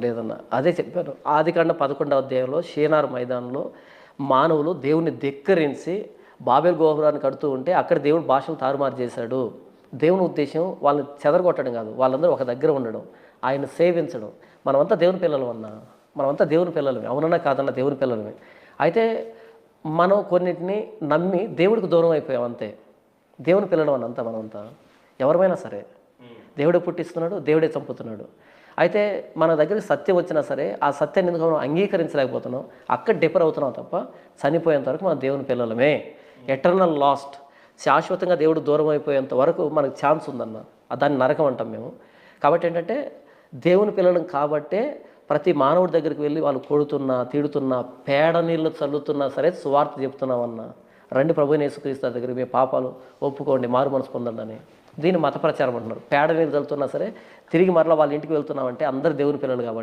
లేదన్నా. అదే చెప్పాను. ఆదికాండ 11వ అధ్యాయంలో షీనారు మైదానంలో మానవులు దేవుణ్ణి ధిక్కరించి బాబెల్ గోపురాన్ని కడుతూ ఉంటే అక్కడ దేవుడు భాషలు తారుమారు చేశాడు. దేవుని ఉద్దేశ్యం వాళ్ళని చెదరగొట్టడం కాదు. వాళ్ళందరూ ఒక దగ్గర ఉండడం, ఆయన సేవించడం. మనమంతా దేవుని పిల్లలం అన్నా. మనమంతా దేవుని పిల్లలమే. అవునన్నా కాదన్నా దేవుని పిల్లలమే. అయితే మనం కొన్నిటిని నమ్మి దేవుడికి దూరం అయిపోయాం అంతే. దేవుని పిల్లలం అన్నంతా మనమంతా. ఎవరమైనా సరే. దేవుడే పుట్టిస్తున్నాడు, దేవుడే చంపుతున్నాడు. అయితే మన దగ్గరికి సత్యం వచ్చినా సరే ఆ సత్యాన్ని ఎందుకు మనం అంగీకరించలేకపోతున్నాం, అక్కడ డిఫర్ అవుతున్నాం తప్ప చనిపోయేంత వరకు మనం దేవుని పిల్లలమే. ఎటర్నల్ లాస్ట్, శాశ్వతంగా దేవుడు దూరం అయిపోయేంత వరకు మనకు ఛాన్స్ ఉందన్న. దాన్ని నరకం అంటాం మేము. కాబట్టి ఏంటంటే దేవుని పిల్లలం కాబట్టే ప్రతి మానవుడి దగ్గరికి వెళ్ళి వాళ్ళు కొడుతున్నా, తిడుతున్నా, పేడ నీళ్ళు చల్లుతున్నా సరే సువార్త చెప్తున్నామన్నా. రండి ప్రభువైన యేసుక్రీస్తు దగ్గర మీ పాపాలు ఒప్పుకోండి, మారు మనసు పొందండి అని. దీన్ని మత ప్రచారం అంటున్నారు. పేడ నీళ్ళు చల్లుతున్నా సరే తిరిగి మరలా వాళ్ళ ఇంటికి వెళ్తున్నామంటే అందరు దేవుని పిల్లలు కాబట్టి